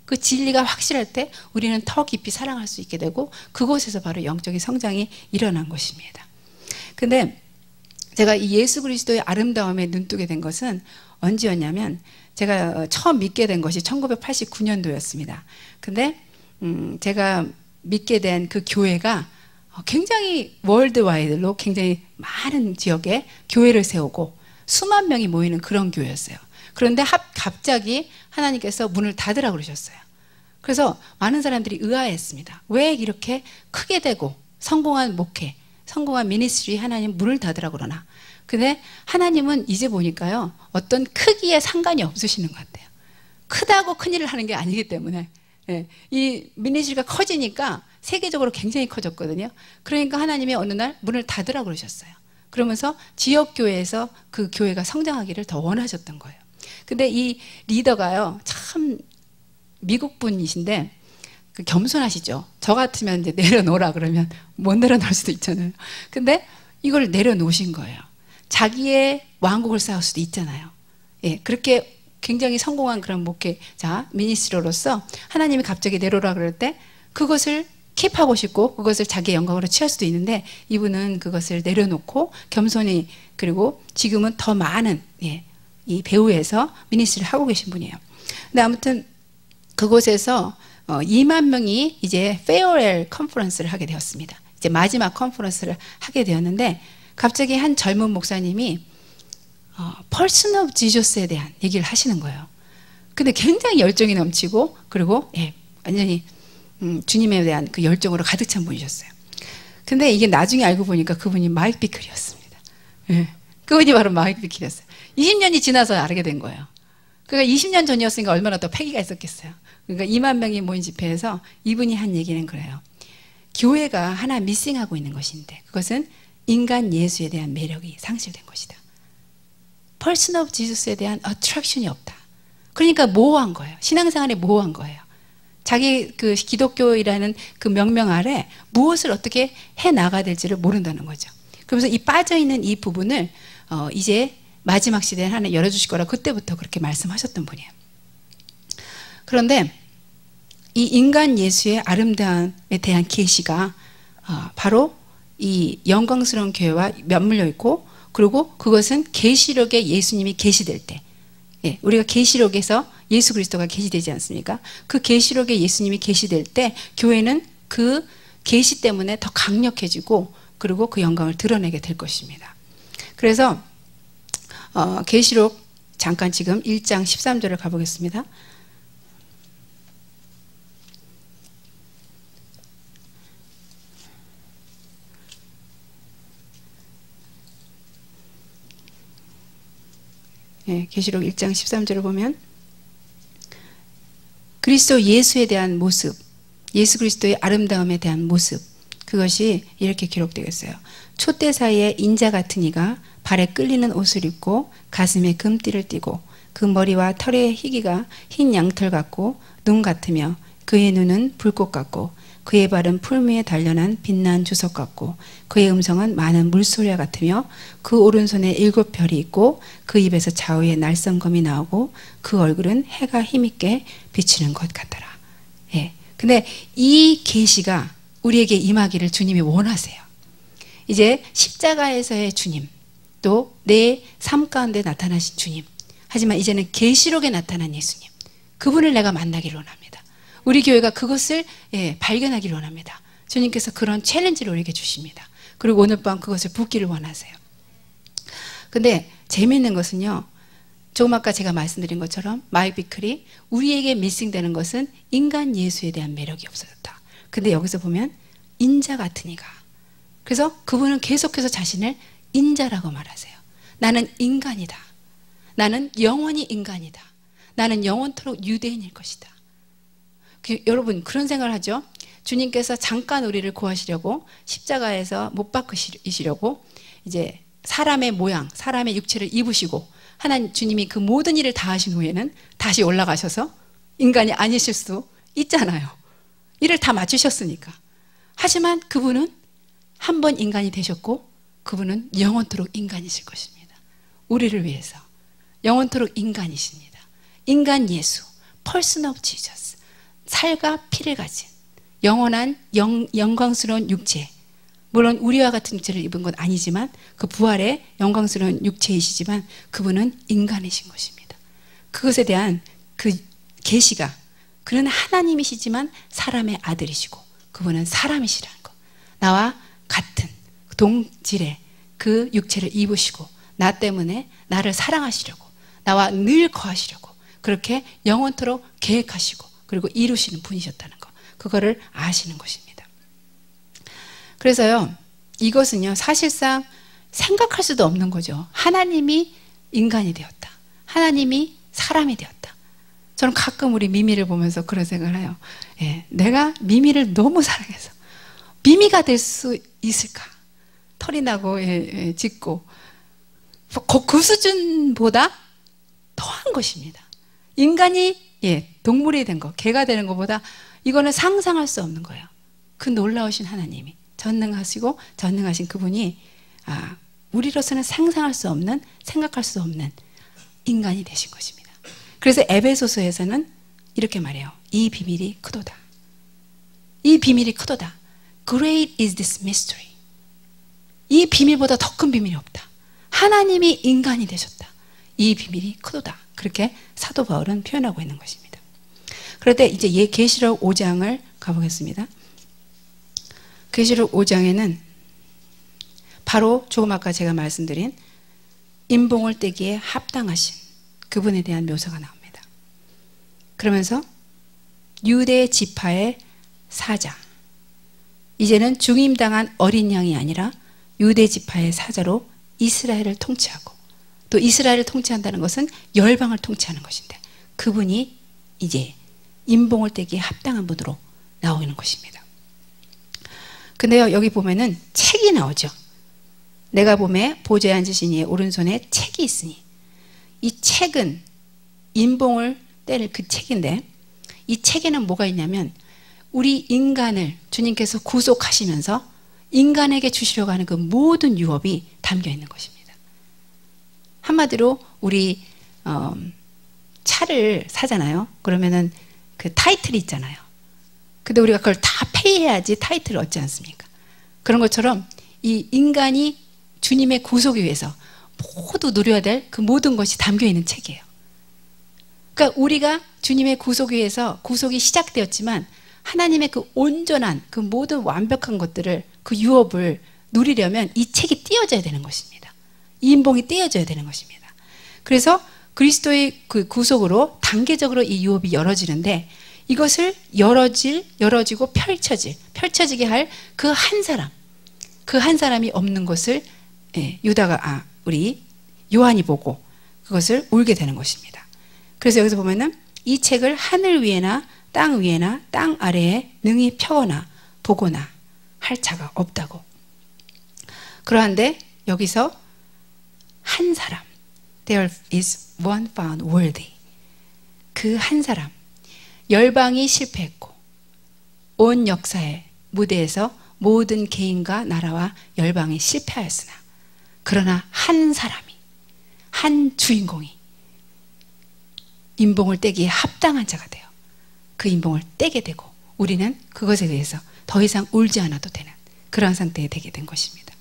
그 진리가 확실할 때 우리는 더 깊이 사랑할 수 있게 되고 그곳에서 바로 영적인 성장이 일어난 것입니다. 근데 제가 이 예수 그리스도의 아름다움에 눈뜨게 된 것은 언제였냐면 제가 처음 믿게 된 것이 1989년도였습니다. 근데 제가 믿게 된 그 교회가 굉장히 월드와이드로 굉장히 많은 지역에 교회를 세우고 수만 명이 모이는 그런 교회였어요. 그런데 갑자기 하나님께서 문을 닫으라고 그러셨어요. 그래서 많은 사람들이 의아했습니다. 왜 이렇게 크게 되고 성공한 목회, 성공한 미니스트리 하나님 문을 닫으라고 그러나. 근데 하나님은 이제 보니까요, 어떤 크기에 상관이 없으시는 것 같아요. 크다고 큰일을 하는 게 아니기 때문에. 예, 이 미니스트리가 커지니까 세계적으로 굉장히 커졌거든요. 그러니까 하나님이 어느 날 문을 닫으라고 그러셨어요. 그러면서 지역교회에서 그 교회가 성장하기를 더 원하셨던 거예요. 근데 이 리더가요, 참 미국 분이신데 겸손하시죠. 저 같으면 이제 내려놓으라 그러면 못 내려놓을 수도 있잖아요. 근데 이걸 내려놓으신 거예요. 자기의 왕국을 쌓을 수도 있잖아요. 예, 그렇게 굉장히 성공한 그런 목회자, 미니스트로로서 하나님이 갑자기 내려오라 그럴 때 그것을 킵하고 싶고 그것을 자기의 영광으로 취할 수도 있는데 이분은 그것을 내려놓고 겸손히, 그리고 지금은 더 많은 이 배후에서 미니스트리를 하고 계신 분이에요. 근데 아무튼 그곳에서 2만 명이 이제 페어웰 컨퍼런스를 하게 되었습니다. 이제 마지막 컨퍼런스를 하게 되었는데 갑자기 한 젊은 목사님이 Person of Jesus에 대한 얘기를 하시는 거예요. 근데 굉장히 열정이 넘치고 그리고 완전히 주님에 대한 그 열정으로 가득 찬 분이셨어요. 근데 이게 나중에 알고 보니까 그분이 마이크 비클이었습니다. 그분이 바로 마이크 비클이었어요. 20년이 지나서 알게 된 거예요. 그러니까 20년 전이었으니까 얼마나 더 패기가 있었겠어요. 그러니까 2만 명이 모인 집회에서 이분이 한 얘기는 그래요. 교회가 하나 미싱하고 있는 것인데 그것은 인간 예수에 대한 매력이 상실된 것이다. Person of Jesus에 대한 attraction이 없다. 그러니까 모호한 거예요. 신앙생활이 모호한 거예요. 자기 그 기독교이라는 그 명명 아래 무엇을 어떻게 해 나가야 될지를 모른다는 거죠. 그러면서 이 빠져있는 이 부분을 이제 마지막 시대에 하나 열어주실 거라 그때부터 그렇게 말씀하셨던 분이에요. 그런데 이 인간 예수의 아름다움에 대한 계시가 바로 이 영광스러운 교회와 맞물려 있고, 그리고 그것은 계시록에 예수님이 계시될 때, 우리가 계시록에서 예수 그리스도가 계시되지 않습니까? 그 계시록에 예수님이 계시될 때 교회는 그 계시 때문에 더 강력해지고 그리고 그 영광을 드러내게 될 것입니다. 그래서 계시록 잠깐 지금 1장 13절을 가보겠습니다. 계시록 1장 13절을 보면 그리스도 예수에 대한 모습, 예수 그리스도의 아름다움에 대한 모습, 그것이 이렇게 기록되겠어요. 촛대 사이에 인자 같은 이가 발에 끌리는 옷을 입고 가슴에 금띠를 띠고 그 머리와 털의 희기가 흰 양털 같고 눈 같으며 그의 눈은 불꽃 같고 그의 발은 풀무에 단련한 빛난 주석 같고 그의 음성은 많은 물소리와 같으며 그 오른손에 7 별이 있고 그 입에서 좌우에 날성검이 나오고 그 얼굴은 해가 힘있게 비치는 것 같더라. 근데 이 계시가 우리에게 임하기를 주님이 원하세요. 이제 십자가에서의 주님, 또 내 삶 가운데 나타나신 주님, 하지만 이제는 계시록에 나타난 예수님, 그분을 내가 만나기를 원합니다. 우리 교회가 그것을 발견하기를 원합니다. 주님께서 그런 챌린지를 우리에게 주십니다. 그리고 오늘 밤 그것을 붙기를 원하세요. 근데 재미있는 것은요, 조금 아까 제가 말씀드린 것처럼 마이크 비클이 우리에게 미싱되는 것은 인간 예수에 대한 매력이 없어졌다. 근데 여기서 보면 인자 같은 이가, 그래서 그분은 계속해서 자신을 인자라고 말하세요. 나는 인간이다. 나는 영원히 인간이다. 나는 영원토록 유대인일 것이다. 여러분 그런 생각을 하죠. 주님께서 잠깐 우리를 구하시려고 십자가에서 못 박으시려고 이제 사람의 모양, 사람의 육체를 입으시고 하나님 주님이 그 모든 일을 다 하신 후에는 다시 올라가셔서 인간이 아니실 수 있잖아요. 일을 다 마치셨으니까. 하지만 그분은 한 번 인간이 되셨고 그분은 영원토록 인간이실 것입니다. 우리를 위해서 영원토록 인간이십니다. 인간 예수, Person of Jesus. 살과 피를 가진 영원한 영광스러운 육체, 물론 우리와 같은 육체를 입은 건 아니지만 그 부활의 영광스러운 육체이시지만 그분은 인간이신 것입니다. 그것에 대한 그 계시가, 그는 하나님이시지만 사람의 아들이시고 그분은 사람이시라는 것, 나와 같은 동질의 그 육체를 입으시고 나 때문에 나를 사랑하시려고, 나와 늘 거하시려고 그렇게 영원토록 계획하시고 그리고 이루시는 분이셨다는 것, 그거를 아시는 것입니다. 그래서요, 이것은요 사실상 생각할 수도 없는 거죠. 하나님이 인간이 되었다, 하나님이 사람이 되었다. 저는 가끔 우리 미미를 보면서 그런 생각을 해요. 예, 내가 미미를 너무 사랑해서 미미가 될 수 있을까? 털이 나고 짖고 그 수준보다 더한 것입니다. 인간이 동물이 된 것, 개가 되는 것보다 이거는 상상할 수 없는 거예요. 그 놀라우신 하나님이, 전능하시고 전능하신 그분이 우리로서는 상상할 수 없는, 생각할 수 없는 인간이 되신 것입니다. 그래서 에베소서에서는 이렇게 말해요. 이 비밀이 크도다. 이 비밀이 크도다. Great is this mystery. 이 비밀보다 더 큰 비밀이 없다. 하나님이 인간이 되셨다. 이 비밀이 크도다. 그렇게 사도 바울은 표현하고 있는 것입니다. 그런데 이제 계시록 5장을 가보겠습니다. 계시록 5장에는 바로 조금 아까 제가 말씀드린 인봉을 떼기에 합당하신 그분에 대한 묘사가 나옵니다. 그러면서 유대 지파의 사자, 이제는 중임당한 어린 양이 아니라 유대 지파의 사자로 이스라엘을 통치하고, 또 이스라엘을 통치한다는 것은 열방을 통치하는 것인데 그분이 이제 인봉을 떼기에 합당한 분으로 나오는 것입니다. 근데요, 여기 보면은 책이 나오죠. 내가 보매 보좌에 앉으신 이의 오른손에 책이 있으니, 이 책은 인봉을 떼를 그 책인데, 이 책에는 뭐가 있냐면 우리 인간을 주님께서 구속하시면서 인간에게 주시려고 하는 그 모든 유업이 담겨 있는 것입니다. 한마디로 우리 차를 사잖아요. 그러면은 그 타이틀이 있잖아요. 근데 우리가 그걸 다 페이해야지 타이틀을 얻지 않습니까? 그런 것처럼 이 인간이 주님의 구속을 위해서 모두 누려야 될 그 모든 것이 담겨 있는 책이에요. 그러니까 우리가 주님의 구속을 위해서 구속이 시작되었지만 하나님의 그 온전한 그 모든 완벽한 것들을, 그 유업을 누리려면 이 책이 띄어져야 되는 것입니다. 이 인봉이 띄어져야 되는 것입니다. 그래서 그리스도의 그 구속으로 단계적으로 이 유업이 열어지는데, 이것을 열어지고 펼쳐지게 할 그 한 사람, 그 한 사람이 없는 것을 유다가 우리 요한이 보고 그것을 울게 되는 것입니다. 그래서 여기서 보면은 이 책을 하늘 위에나 땅 위에나 땅 아래에 능히 펴거나 보거나 할 자가 없다고. 그러한데 여기서 한 사람, there is one found worthy, 그 한 사람, 열방이 실패했고 온 역사의 무대에서 모든 개인과 나라와 열방이 실패하였으나 그러나 한 사람이, 한 주인공이 인봉을 떼기에 합당한 자가 돼요. 그 인봉을 떼게 되고 우리는 그것에 대해서 더 이상 울지 않아도 되는 그런 상태에 되게 된 것입니다.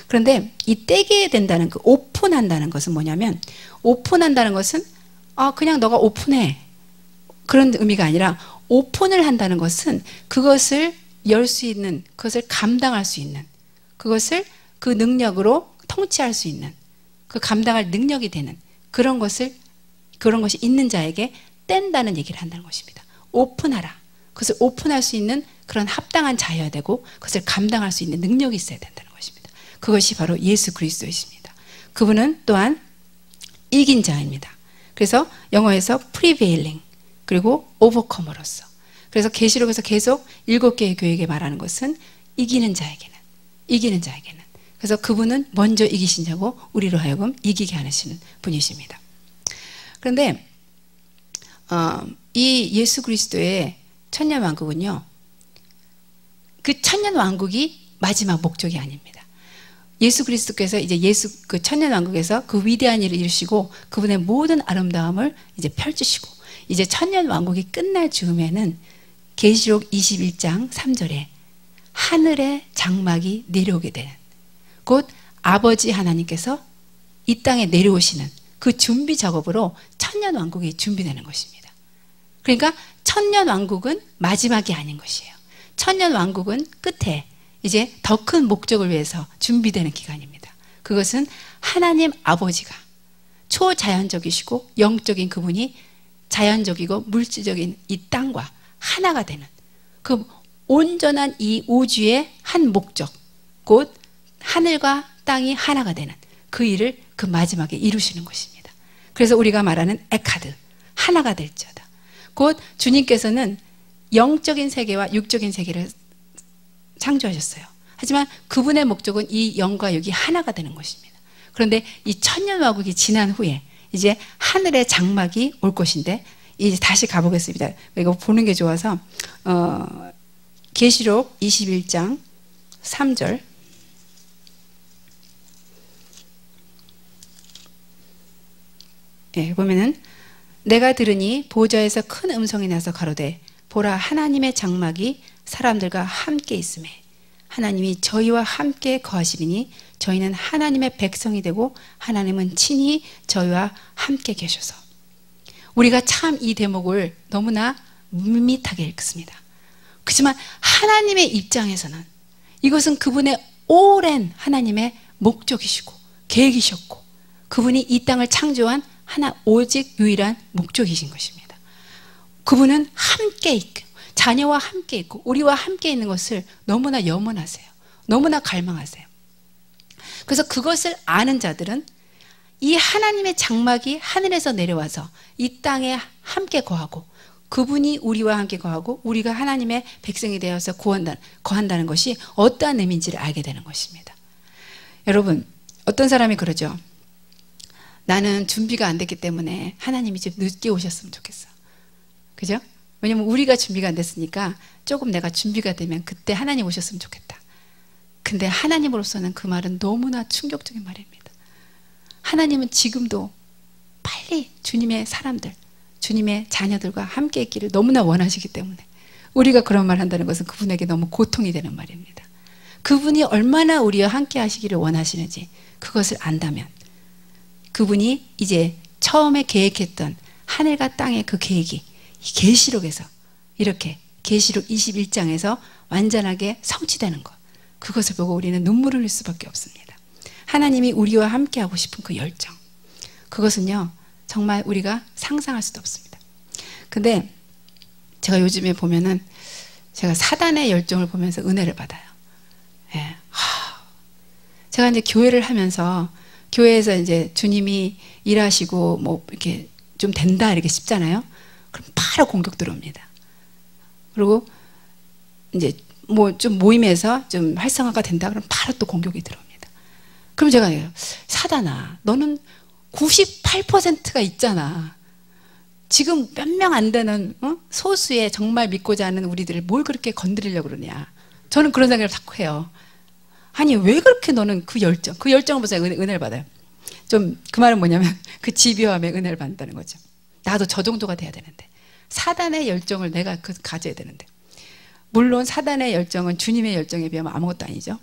그런데 이 떼게 된다는, 그 오픈한다는 것은 뭐냐면, 오픈한다는 것은 그냥 너가 오픈해, 그런 의미가 아니라, 오픈을 한다는 것은 그것을 열 수 있는, 그것을 감당할 수 있는, 그것을 그 능력으로 통치할 수 있는, 그 감당할 능력이 되는 그런 것이 있는 자에게 뗀다는 얘기를 한다는 것입니다. 오픈하라. 그것을 오픈할 수 있는 그런 합당한 자여야 되고 그것을 감당할 수 있는 능력이 있어야 된다는 것입니다. 그것이 바로 예수 그리스도이십니다. 그분은 또한 이긴 자입니다. 그래서 영어에서 prevailing, 그리고 overcomer로서, 그래서 계시록에서 계속 7개의 교회에게 말하는 것은 이기는 자에게는, 그래서 그분은 먼저 이기신 자고 우리로 하여금 이기게 하시는 분이십니다. 그런데 이 예수 그리스도의 천년왕국은요, 그 천년왕국이 마지막 목적이 아닙니다. 예수 그리스도께서 이제 그 천년왕국에서 그 위대한 일을 이루시고 그분의 모든 아름다움을 이제 펼치시고, 이제 천년왕국이 끝날 즈음에는 계시록 21장 3절에 하늘의 장막이 내려오게 되는, 곧 아버지 하나님께서 이 땅에 내려오시는 그 준비 작업으로 천년왕국이 준비되는 것입니다. 그러니까 천년왕국은 마지막이 아닌 것이에요. 천년왕국은 끝에 이제 더 큰 목적을 위해서 준비되는 기간입니다. 그것은 하나님 아버지가 초자연적이시고 영적인 그분이 자연적이고 물질적인 이 땅과 하나가 되는 그 온전한 이 우주의 한 목적, 곧 하늘과 땅이 하나가 되는 그 일을 그 마지막에 이루시는 것입니다. 그래서 우리가 말하는 에카드, 하나가 될지어다. 곧 주님께서는 영적인 세계와 육적인 세계를 창조하셨어요. 하지만 그분의 목적은 이 영과 육이 하나가 되는 것입니다. 그런데 이 천년왕국이 지난 후에 이제 하늘의 장막이 올 것인데, 이제 다시 가보겠습니다. 이거 보는 게 좋아서 계시록 21장 3절 보면은 내가 들으니 보좌에서 큰 음성이 나서 가로되 보라 하나님의 장막이 사람들과 함께 있음에 하나님이 저희와 함께 거하시리니 저희는 하나님의 백성이 되고 하나님은 친히 저희와 함께 계셔서. 우리가 참 이 대목을 너무나 밋밋하게 읽습니다. 그렇지만 하나님의 입장에서는 이것은 그분의 오랜 하나님의 목적이시고 계획이셨고 그분이 이 땅을 창조한 하나 오직 유일한 목적이신 것입니다. 그분은 함께 있고 자녀와 함께 있고 우리와 함께 있는 것을 너무나 염원하세요. 너무나 갈망하세요. 그래서 그것을 아는 자들은 이 하나님의 장막이 하늘에서 내려와서 이 땅에 함께 거하고 그분이 우리와 함께 거하고 우리가 하나님의 백성이 되어서 거한다는 것이 어떠한 의미인지를 알게 되는 것입니다. 여러분, 어떤 사람이 그러죠. 나는 준비가 안 됐기 때문에 하나님이 좀 늦게 오셨으면 좋겠어. 그죠? 왜냐면 우리가 준비가 안 됐으니까 조금 내가 준비가 되면 그때 하나님 오셨으면 좋겠다. 근데 하나님으로서는 그 말은 너무나 충격적인 말입니다. 하나님은 지금도 빨리 주님의 사람들, 주님의 자녀들과 함께 있기를 너무나 원하시기 때문에 우리가 그런 말 한다는 것은 그분에게 너무 고통이 되는 말입니다. 그분이 얼마나 우리와 함께 하시기를 원하시는지 그것을 안다면 그분이 이제 처음에 계획했던 하늘과 땅의 그 계획이 이 계시록에서 이렇게 계시록 21장에서 완전하게 성취되는 것, 그것을 보고 우리는 눈물을 흘릴 수밖에 없습니다. 하나님이 우리와 함께 하고 싶은 그 열정, 그것은요 정말 우리가 상상할 수도 없습니다. 근데 제가 요즘에 보면은 제가 사단의 열정을 보면서 은혜를 받아요. 예. 제가 이제 교회를 하면서 교회에서 이제 주님이 일하시고 뭐 이렇게 좀 된다 이렇게 싶잖아요. 그럼 바로 공격 들어옵니다. 그리고 이제 뭐 좀 모임에서 좀 활성화가 된다 그러면 바로 또 공격이 들어옵니다. 그럼 제가 사단아, 너는 98%가 있잖아. 지금 몇 명 안 되는 소수의 정말 믿고자 하는 우리들을 뭘 그렇게 건드리려고 그러냐. 저는 그런 생각을 자꾸 해요. 아니 왜 그렇게 너는 그 열정을 보세요. 은혜를 받아요. 좀 그 말은 뭐냐면 그 집요함에 은혜를 받는다는 거죠. 나도 저 정도가 돼야 되는데 사단의 열정을 내가 가져야 되는데, 물론 사단의 열정은 주님의 열정에 비하면 아무것도 아니죠.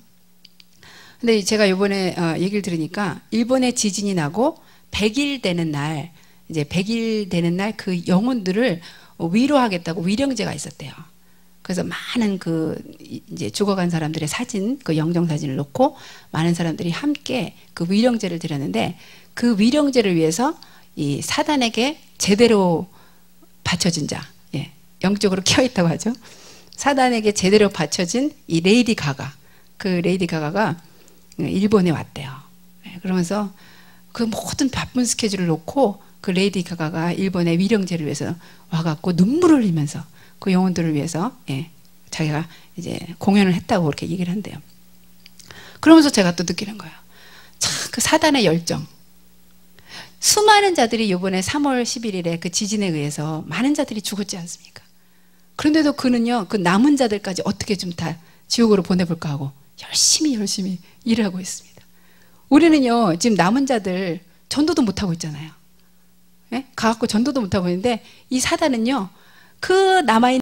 근데 제가 이번에 얘기를 들으니까 일본에 지진이 나고 100일 되는 날, 이제 100일 되는 날 그 영혼들을 위로하겠다고 위령제가 있었대요. 그래서 많은 그 이제 죽어간 사람들의 사진, 그 영정 사진을 놓고 많은 사람들이 함께 그 위령제를 드렸는데, 그 위령제를 위해서 이 사단에게 제대로 바쳐진 자, 예, 영적으로 켜 있다고 하죠. 사단에게 제대로 바쳐진 이 레이디 가가, 그 레이디 가가가 일본에 왔대요. 예, 그러면서 그 모든 바쁜 스케줄을 놓고 그 레이디 가가가 일본의 위령제를 위해서 와갖고 눈물을 흘리면서 그 영혼들을 위해서 자기가 이제 공연을 했다고 그렇게 얘기를 한대요. 그러면서 제가 또 느끼는 거예요. 참 그 사단의 열정. 수많은 자들이 이번에 3월 11일에 그 지진에 의해서 많은 자들이 죽었지 않습니까? 그런데도 그는요, 그 남은 자들까지 어떻게 좀 다 지옥으로 보내볼까 하고 열심히 일을 하고 있습니다. 우리는요, 지금 남은 자들 전도도 못하고 있잖아요. 예? 가갖고 전도도 못하고 있는데 이 사단은요, 그 남아있는